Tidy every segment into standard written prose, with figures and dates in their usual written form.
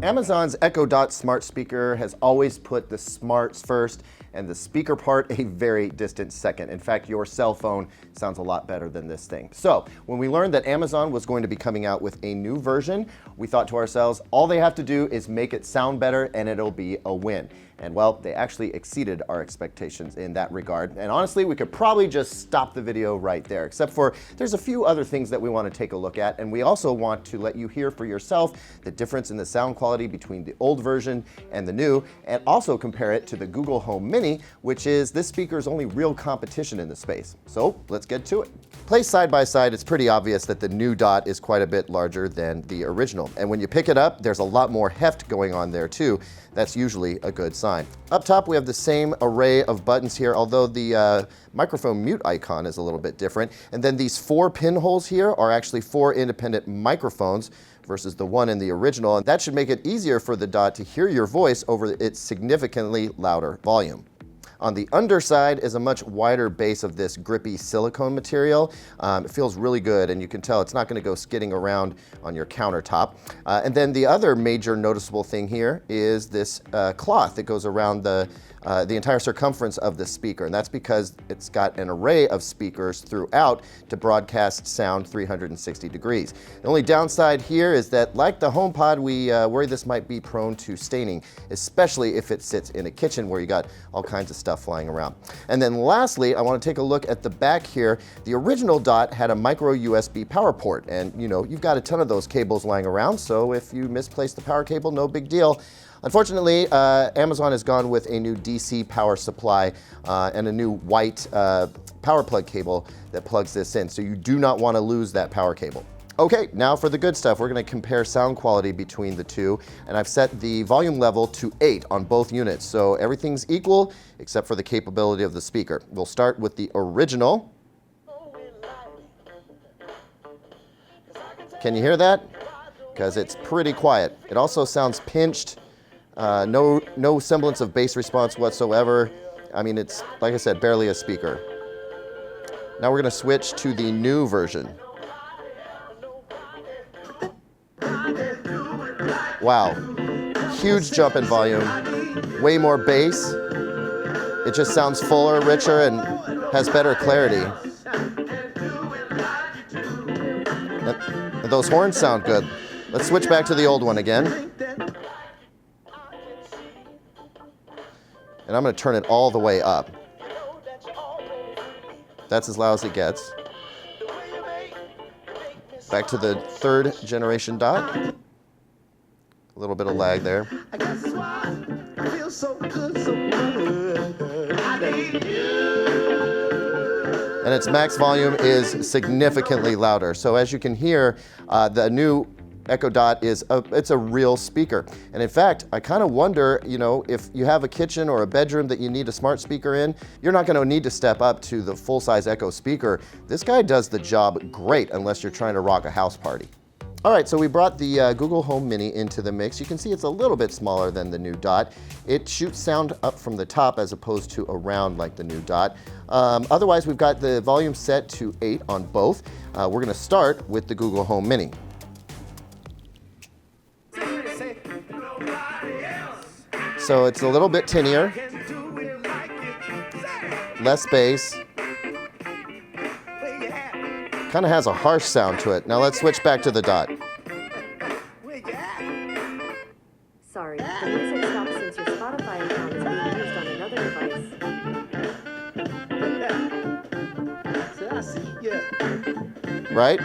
Amazon's Echo Dot smart speaker has always put the smarts first and the speaker part a very distant second. In fact, your cell phone sounds a lot better than this thing. So when we learned that Amazon was going to be coming out with a new version, we thought to ourselves, all they have to do is make it sound better and it'll be a win. And well, they actually exceeded our expectations in that regard. And honestly, we could probably just stop the video right there, except for there's a few other things that we want to take a look at. And we also want to let you hear for yourself the difference in the sound quality between the old version and the new, and also compare it to the Google Home Mini, which is this speaker's only real competition in the space. So let's get to it. Placed side by side, it's pretty obvious that the new Dot is quite a bit larger than the original. And when you pick it up, there's a lot more heft going on there too. That's usually a good sign. Up top, we have the same array of buttons here, although the microphone mute icon is a little bit different. And then these 4 pinholes here are actually 4 independent microphones versus the one in the original. And that should make it easier for the Dot to hear your voice over its significantly louder volume. On the underside is a much wider base of this grippy silicone material. It feels really good, and you can tell it's not going to go skidding around on your countertop. And then the other major noticeable thing here is this cloth that goes around the entire circumference of the speaker, and that's because it's got an array of speakers throughout to broadcast sound 360 degrees. The only downside here is that, like the HomePod, we worry this might be prone to staining, especially if it sits in a kitchen where you got all kinds of stuff flying around. And then lastly, I want to take a look at the back here. The original Dot had a micro USB power port, and you know, you've got a ton of those cables lying around, so if you misplace the power cable, no big deal. Unfortunately, Amazon has gone with a new DC power supply and a new white power plug cable that plugs this in, so you do not want to lose that power cable. Okay, now for the good stuff. We're going to compare sound quality between the two, and I've set the volume level to 8 on both units, so everything's equal except for the capability of the speaker. We'll start with the original. Can you hear that? Because it's pretty quiet. It also sounds pinched. No semblance of bass response whatsoever. I mean, it's, like I said, barely a speaker. Now we're going to switch to the new version. Wow, huge jump in volume, way more bass. It just sounds fuller, richer, and has better clarity. And those horns sound good. Let's switch back to the old one again. And I'm going to turn it all the way up. That's as loud as it gets. Back to the 3rd generation Dot. A little bit of lag there. And its max volume is significantly louder. So as you can hear, the new Echo Dot it's a real speaker. And in fact, I kind of wonder, you know, if you have a kitchen or a bedroom that you need a smart speaker in, you're not going to need to step up to the full-size Echo speaker. This guy does the job great unless you're trying to rock a house party. All right, so we brought the Google Home Mini into the mix. You can see it's a little bit smaller than the new Dot. It shoots sound up from the top as opposed to around like the new Dot. Otherwise, we've got the volume set to 8 on both. We're going to start with the Google Home Mini. So it's a little bit tinnier, less bass. Kind of has a harsh sound to it. Now let's switch back to the Dot. Sorry, the music stopped since your Spotify account is being used on another device. Right?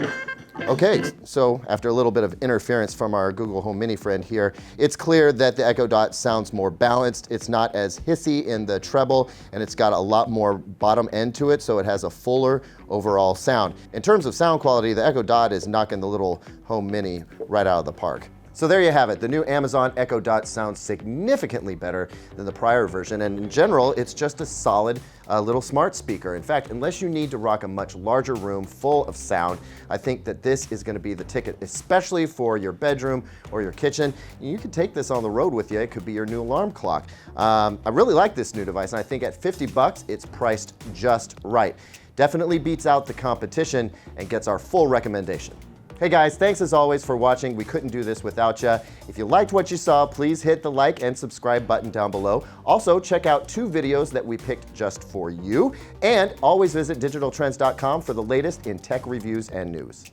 Okay, so after a little bit of interference from our Google Home Mini friend here, it's clear that the Echo Dot sounds more balanced. It's not as hissy in the treble, and it's got a lot more bottom end to it, so it has a fuller overall sound. In terms of sound quality, the Echo Dot is knocking the little Home Mini right out of the park. So there you have it. The new Amazon Echo Dot sounds significantly better than the prior version, and in general, it's just a solid little smart speaker. In fact, unless you need to rock a much larger room full of sound, I think that this is going to be the ticket, especially for your bedroom or your kitchen. You can take this on the road with you. It could be your new alarm clock. I really like this new device, and I think at $50, it's priced just right. definitely beats out the competition and gets our full recommendation. Hey guys, thanks as always for watching. We couldn't do this without you. If you liked what you saw, please hit the like and subscribe button down below. Also, check out 2 videos that we picked just for you. And always visit digitaltrends.com for the latest in tech reviews and news.